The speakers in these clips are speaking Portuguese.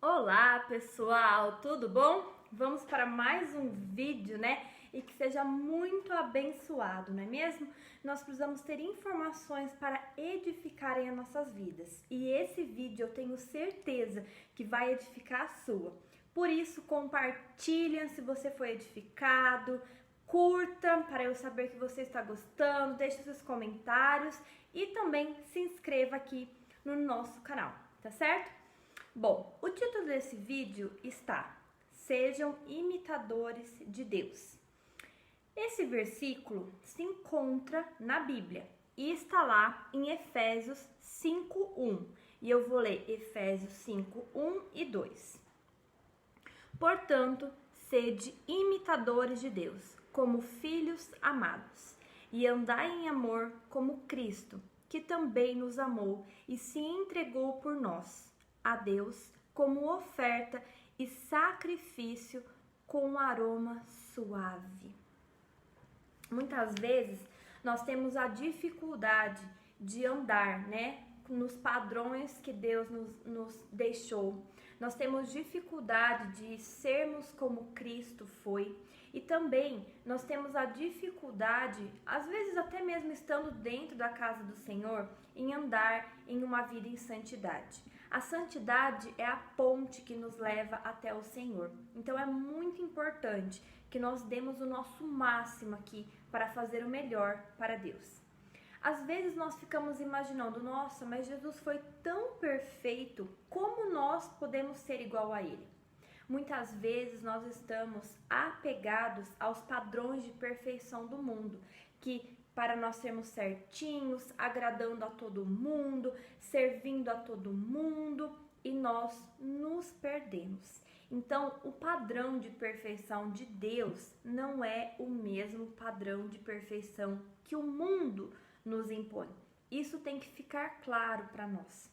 Olá pessoal, tudo bom? Vamos para mais um vídeo, né? E que seja muito abençoado, não é mesmo? Nós precisamos ter informações para edificarem as nossas vidas. E esse vídeo eu tenho certeza que vai edificar a sua. Por isso, compartilhem se você foi edificado, curta para eu saber que você está gostando, deixe seus comentários e também se inscreva aqui no nosso canal, tá certo? Bom, o título desse vídeo está Sejam imitadores de Deus. Esse versículo se encontra na Bíblia e está lá em Efésios 5:1. E eu vou ler Efésios 5:1 e 2. Portanto, sede imitadores de Deus, como filhos amados, e andai em amor como Cristo, que também nos amou e se entregou por nós, a Deus, como oferta e sacrifício com aroma suave. Muitas vezes nós temos a dificuldade de andar, né, nos padrões que Deus nos deixou. Nós temos dificuldade de sermos como Cristo foi. E também nós temos a dificuldade, às vezes até mesmo estando dentro da casa do Senhor, em andar em uma vida em santidade. A santidade é a ponte que nos leva até o Senhor. Então é muito importante que nós demos o nosso máximo aqui para fazer o melhor para Deus. Às vezes nós ficamos imaginando, nossa, mas Jesus foi tão perfeito, como nós podemos ser igual a Ele? Muitas vezes nós estamos apegados aos padrões de perfeição do mundo, que para nós sermos certinhos, agradando a todo mundo, servindo a todo mundo, e nós nos perdemos. Então, o padrão de perfeição de Deus não é o mesmo padrão de perfeição que o mundo nos impõe. Isso tem que ficar claro para nós.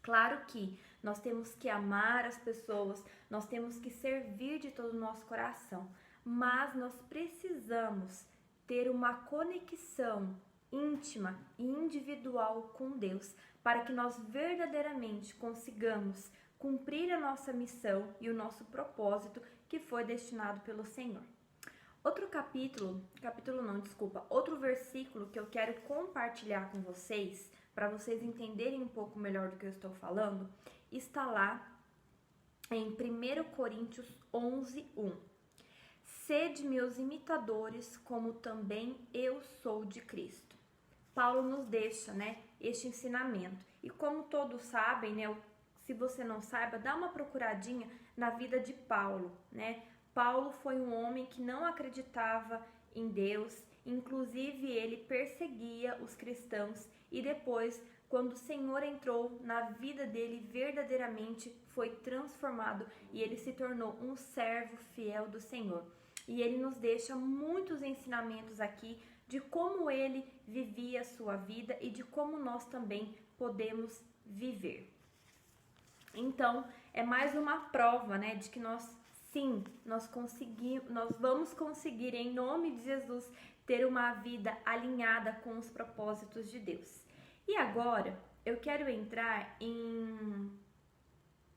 Claro que nós temos que amar as pessoas, nós temos que servir de todo o nosso coração, mas nós precisamos ter uma conexão íntima e individual com Deus, para que nós verdadeiramente consigamos cumprir a nossa missão e o nosso propósito que foi destinado pelo Senhor. Outro versículo que eu quero compartilhar com vocês, para vocês entenderem um pouco melhor do que eu estou falando, está lá em 1 Coríntios 11:1. Sede meus imitadores, como também eu sou de Cristo. Paulo nos deixa, este ensinamento. E como todos sabem, se você não saiba, dá uma procuradinha na vida de Paulo, Paulo foi um homem que não acreditava em Deus, inclusive ele perseguia os cristãos e depois, quando o Senhor entrou na vida dele, verdadeiramente foi transformado e ele se tornou um servo fiel do Senhor. E ele nos deixa muitos ensinamentos aqui de como ele vivia a sua vida e de como nós também podemos viver. Então, é mais uma prova, de que nós vamos conseguir, em nome de Jesus, ter uma vida alinhada com os propósitos de Deus. E agora, eu quero entrar em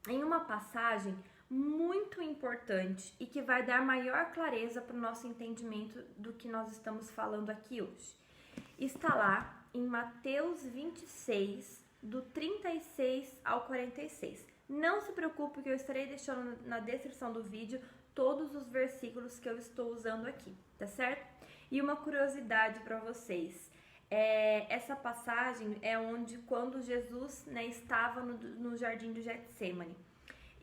uma passagem muito importante e que vai dar maior clareza para o nosso entendimento do que nós estamos falando aqui hoje. Está lá em Mateus 26, do 36 ao 46. Não se preocupe que eu estarei deixando na descrição do vídeo todos os versículos que eu estou usando aqui, tá certo? E uma curiosidade para vocês, essa passagem é quando Jesus estava no jardim do Getsemane.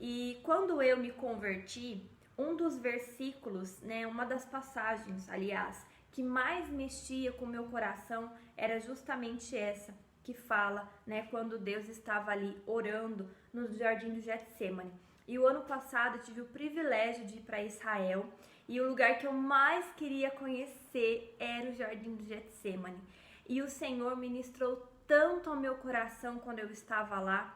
E quando eu me converti, um dos versículos, uma das passagens, aliás, que mais mexia com o meu coração era justamente essa, que fala, quando Deus estava ali orando no jardim do Getsemane. E o ano passado eu tive o privilégio de ir para Israel e o lugar que eu mais queria conhecer era o jardim do Getsemane. E o Senhor ministrou tanto ao meu coração quando eu estava lá.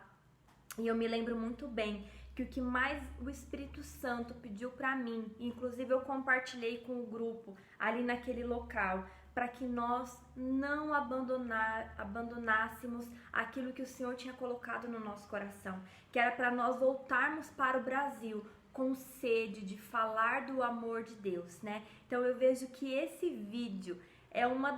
E eu me lembro muito bem que o que mais o Espírito Santo pediu para mim, inclusive eu compartilhei com o grupo ali naquele local, para que nós não abandonássemos aquilo que o Senhor tinha colocado no nosso coração, que era para nós voltarmos para o Brasil com sede de falar do amor de Deus, né? Então eu vejo que esse vídeo é uma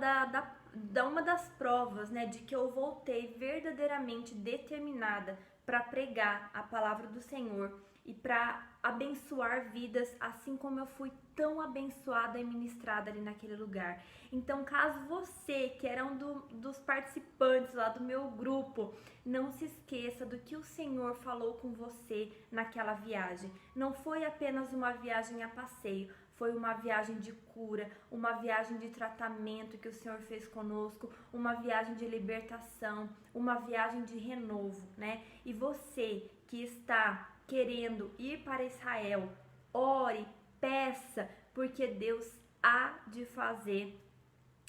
das provas, né, de que eu voltei verdadeiramente determinada para pregar a palavra do Senhor e para abençoar vidas, assim como eu fui tão abençoada e ministrada ali naquele lugar. Então, caso você, que era dos participantes lá do meu grupo, não se esqueça do que o Senhor falou com você naquela viagem. Não foi apenas uma viagem a passeio, foi uma viagem de cura, uma viagem de tratamento que o Senhor fez conosco, uma viagem de libertação, uma viagem de renovo, né? E você que está querendo ir para Israel, ore, peça, porque Deus há de fazer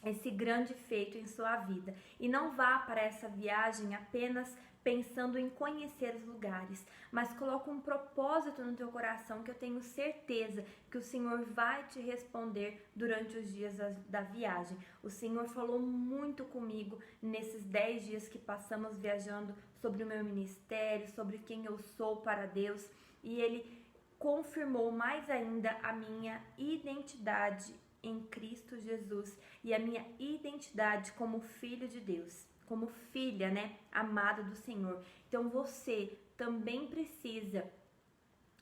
esse grande feito em sua vida. E não vá para essa viagem apenas pensando em conhecer os lugares, mas coloque um propósito no teu coração, que eu tenho certeza que o Senhor vai te responder durante os dias da viagem. O Senhor falou muito comigo nesses 10 dias que passamos viajando sobre o meu ministério, sobre quem eu sou para Deus, e Ele confirmou mais ainda a minha identidade em Cristo Jesus e a minha identidade como filho de Deus, como filha, né, amada do Senhor. Então você também precisa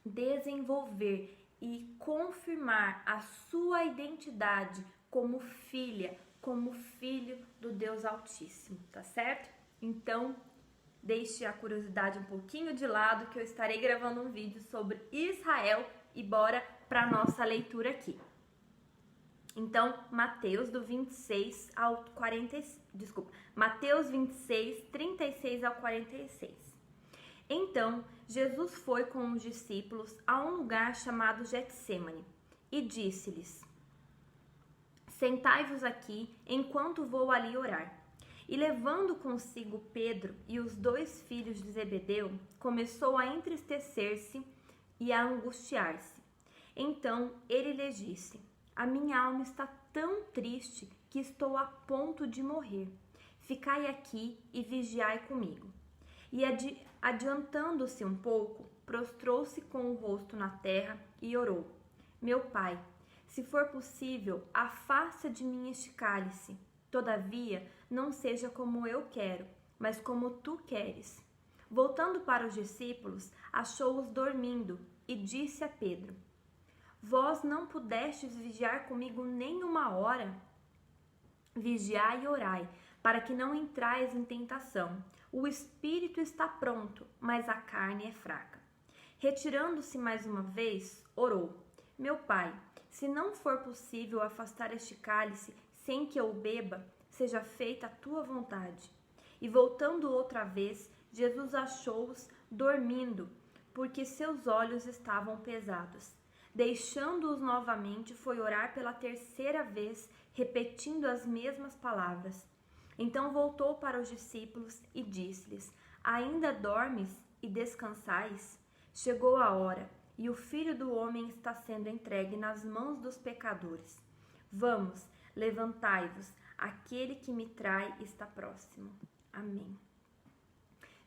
desenvolver e confirmar a sua identidade como filha, como filho do Deus Altíssimo, tá certo? Então, deixe a curiosidade um pouquinho de lado, que eu estarei gravando um vídeo sobre Israel e bora para nossa leitura aqui. Então, Mateus 26, 36 ao 46. Então, Jesus foi com os discípulos a um lugar chamado Getsêmani e disse-lhes: Sentai-vos aqui enquanto vou ali orar. E levando consigo Pedro e os 2 filhos de Zebedeu, começou a entristecer-se e a angustiar-se. Então ele lhes disse: A minha alma está tão triste que estou a ponto de morrer. Ficai aqui e vigiai comigo. E adiantando-se um pouco, prostrou-se com o rosto na terra e orou: Meu pai, se for possível, afasta de mim este cálice. Todavia, não seja como eu quero, mas como tu queres. Voltando para os discípulos, achou-os dormindo e disse a Pedro: Vós não pudestes vigiar comigo nem uma hora? Vigiai e orai, para que não entrais em tentação. O espírito está pronto, mas a carne é fraca. Retirando-se mais uma vez, orou: Meu pai, se não for possível afastar este cálice sem que eu o beba, seja feita a tua vontade. E voltando outra vez, Jesus achou-os dormindo, porque seus olhos estavam pesados. Deixando-os novamente, foi orar pela 3ª vez, repetindo as mesmas palavras. Então voltou para os discípulos e disse-lhes: Ainda dormes e descansais? Chegou a hora, e o Filho do Homem está sendo entregue nas mãos dos pecadores. Vamos, levantai-vos, aquele que me trai está próximo. Amém.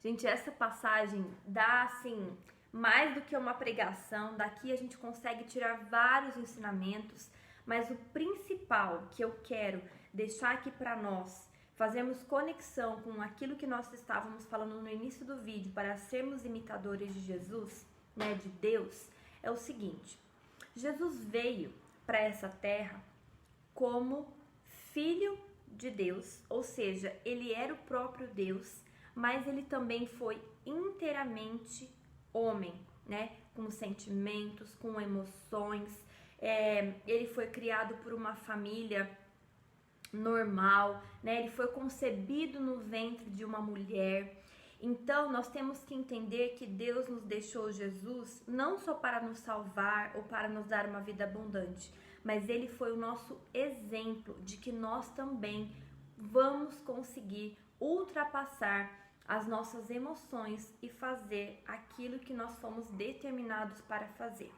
Gente, essa passagem dá, assim, mais do que uma pregação. Daqui a gente consegue tirar vários ensinamentos, mas o principal que eu quero deixar aqui para nós, fazermos conexão com aquilo que nós estávamos falando no início do vídeo, para sermos imitadores de Jesus, né, de Deus, é o seguinte: Jesus veio para essa terra como filho de Deus, ou seja, ele era o próprio Deus, mas ele também foi inteiramente homem, né? Com sentimentos, com emoções. Ele foi criado por uma família normal, né? Ele foi concebido no ventre de uma mulher. Então, nós temos que entender que Deus nos deixou Jesus não só para nos salvar ou para nos dar uma vida abundante, mas Ele foi o nosso exemplo de que nós também vamos conseguir ultrapassar as nossas emoções e fazer aquilo que nós fomos determinados para fazer.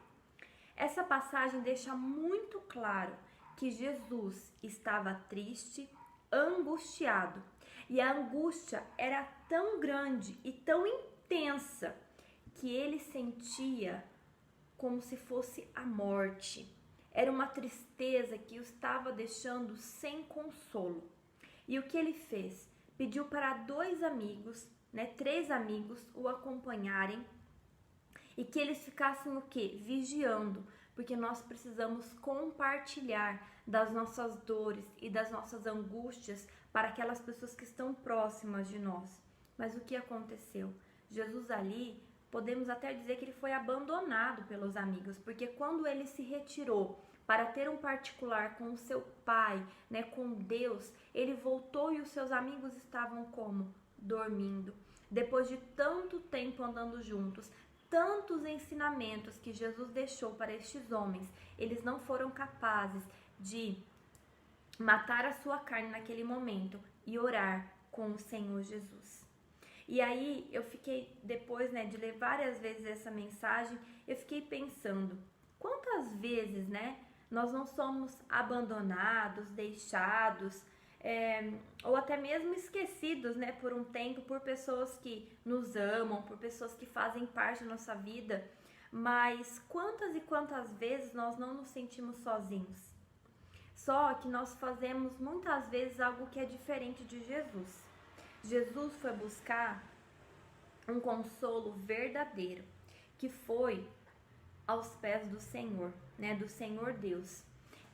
Essa passagem deixa muito claro que Jesus estava triste, angustiado. E a angústia era tão grande e tão intensa que ele sentia como se fosse a morte. Era uma tristeza que o estava deixando sem consolo. E o que ele fez? Pediu para 2 amigos, 3 amigos o acompanharem e que eles ficassem o quê? Vigiando, porque nós precisamos compartilhar das nossas dores e das nossas angústias para aquelas pessoas que estão próximas de nós. Mas o que aconteceu? Jesus ali, podemos até dizer que ele foi abandonado pelos amigos, porque quando ele se retirou para ter um particular com o seu pai, com Deus, ele voltou e os seus amigos estavam como? Dormindo. Depois de tanto tempo andando juntos, tantos ensinamentos que Jesus deixou para estes homens, eles não foram capazes de matar a sua carne naquele momento e orar com o Senhor Jesus. E aí eu fiquei, depois de ler várias vezes essa mensagem, eu fiquei pensando, quantas vezes nós não somos abandonados, deixados, ou até mesmo esquecidos por um tempo, por pessoas que nos amam, por pessoas que fazem parte da nossa vida, mas quantas e quantas vezes nós não nos sentimos sozinhos? Só que nós fazemos muitas vezes algo que é diferente de Jesus. Jesus foi buscar um consolo verdadeiro, que foi aos pés do Senhor, do Senhor Deus.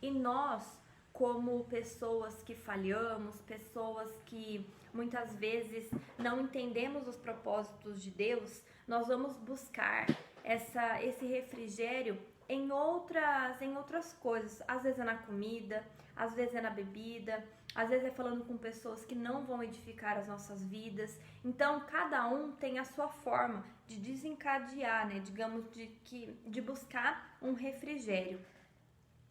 E nós, como pessoas que falhamos, pessoas que muitas vezes não entendemos os propósitos de Deus, nós vamos buscar esse refrigério em outras coisas. Às vezes é na comida, às vezes é na bebida, às vezes é falando com pessoas que não vão edificar as nossas vidas. Então, cada um tem a sua forma de desencadear, digamos, de buscar um refrigério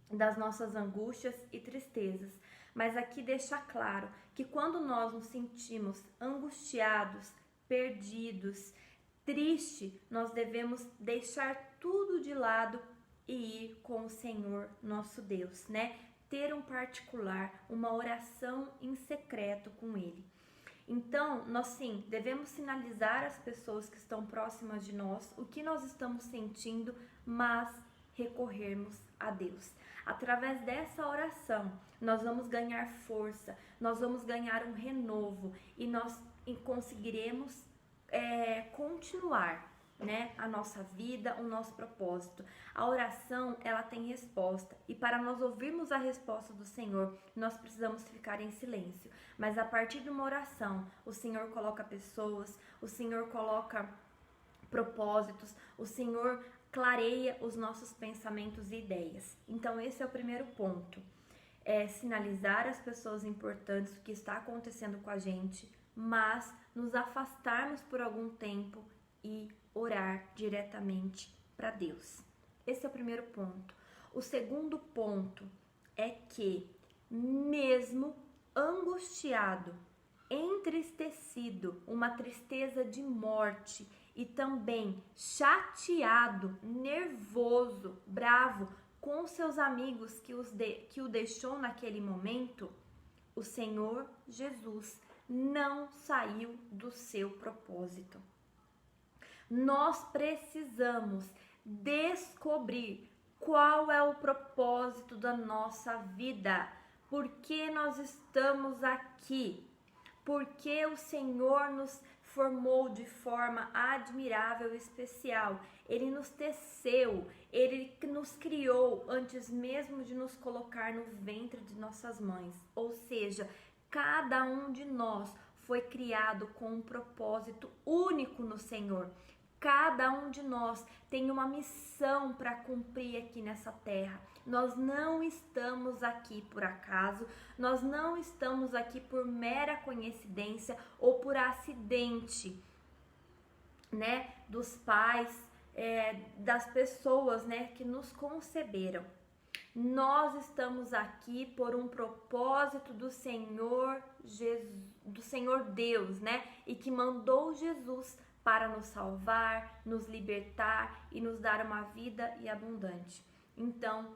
das nossas angústias e tristezas. Mas aqui deixa claro que quando nós nos sentimos angustiados, perdidos, tristes, nós devemos deixar tudo de lado e ir com o Senhor nosso Deus, ter um particular, uma oração em secreto com Ele. Então, nós sim, devemos sinalizar às pessoas que estão próximas de nós o que nós estamos sentindo, mas recorrermos a Deus. Através dessa oração, nós vamos ganhar força, nós vamos ganhar um renovo e nós conseguiremos continuar a nossa vida, o nosso propósito. A oração, ela tem resposta, e para nós ouvirmos a resposta do Senhor, nós precisamos ficar em silêncio. Mas a partir de uma oração, o Senhor coloca pessoas, o Senhor coloca propósitos, o Senhor clareia os nossos pensamentos e ideias. Então esse é o primeiro ponto, sinalizar às pessoas importantes o que está acontecendo com a gente, mas nos afastarmos por algum tempo e orar diretamente para Deus. Esse é o primeiro ponto. O segundo ponto é que, mesmo angustiado, entristecido, uma tristeza de morte, e também chateado, nervoso, bravo com seus amigos que o deixou naquele momento, o Senhor Jesus não saiu do seu propósito. Nós precisamos descobrir qual é o propósito da nossa vida, por que nós estamos aqui, porque o Senhor nos formou de forma admirável e especial. Ele nos teceu, Ele nos criou antes mesmo de nos colocar no ventre de nossas mães. Ou seja, cada um de nós foi criado com um propósito único no Senhor. Cada um de nós tem uma missão para cumprir aqui nessa terra. Nós não estamos aqui por acaso, nós não estamos aqui por mera coincidência ou por acidente, dos pais, das pessoas, que nos conceberam. Nós estamos aqui por um propósito do Senhor Deus, e que mandou Jesus para nos salvar, nos libertar e nos dar uma vida abundante. Então,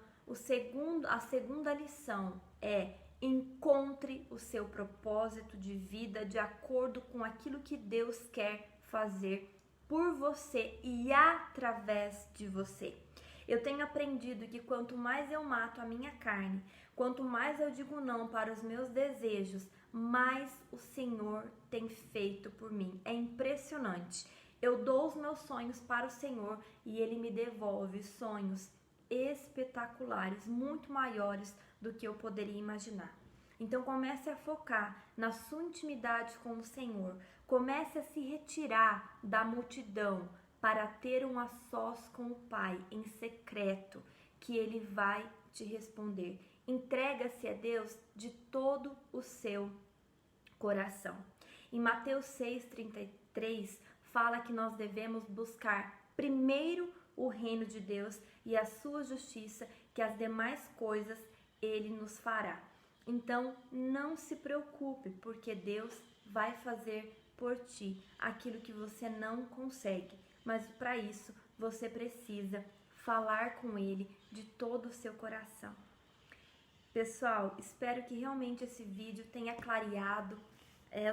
A segunda lição é: encontre o seu propósito de vida de acordo com aquilo que Deus quer fazer por você e através de você. Eu tenho aprendido que quanto mais eu mato a minha carne, quanto mais eu digo não para os meus desejos, mais o Senhor tem feito por mim. É impressionante. Eu dou os meus sonhos para o Senhor e Ele me devolve sonhos espetaculares, muito maiores do que eu poderia imaginar. Então comece a focar na sua intimidade com o Senhor. Comece a se retirar da multidão para ter um a sós com o Pai em secreto, que Ele vai te responder. Entrega-se a Deus de todo o seu coração. Em Mateus 6,33 fala que nós devemos buscar primeiro o reino de Deus e a sua justiça, que as demais coisas Ele nos fará. Então não se preocupe, porque Deus vai fazer por ti aquilo que você não consegue, mas para isso você precisa falar com Ele de todo o seu coração. Pessoal, espero que realmente esse vídeo tenha clareado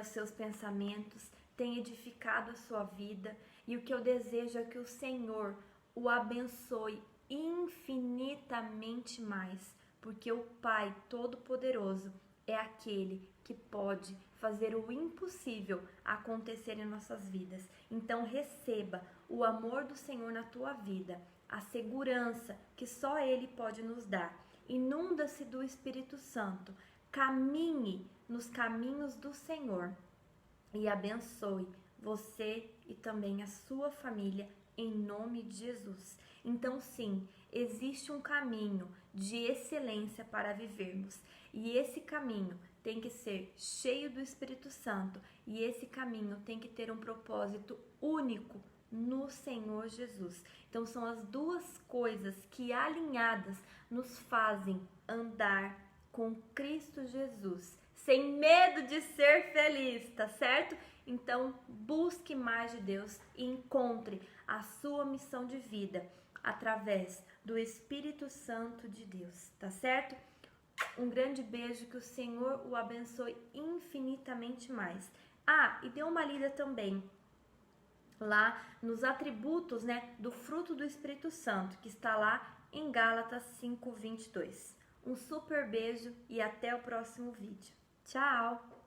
os seus pensamentos, tenha edificado a sua vida, e o que eu desejo é que o Senhor o abençoe infinitamente mais, porque o Pai Todo-Poderoso é aquele que pode fazer o impossível acontecer em nossas vidas. Então receba o amor do Senhor na tua vida, a segurança que só Ele pode nos dar. Inunda-se do Espírito Santo, caminhe nos caminhos do Senhor e abençoe você e também a sua família em nome de Jesus. Então sim, existe um caminho de excelência para vivermos, e esse caminho tem que ser cheio do Espírito Santo, e esse caminho tem que ter um propósito único no Senhor Jesus. Então são as duas coisas que alinhadas nos fazem andar com Cristo Jesus, sem medo de ser feliz, tá certo? Então busque mais de Deus e encontre a sua missão de vida através do Espírito Santo de Deus, tá certo? Um grande beijo, que o Senhor o abençoe infinitamente mais. E dê uma lida também lá nos atributos, do fruto do Espírito Santo, que está lá em Gálatas 5:22. Um super beijo e até o próximo vídeo. Tchau!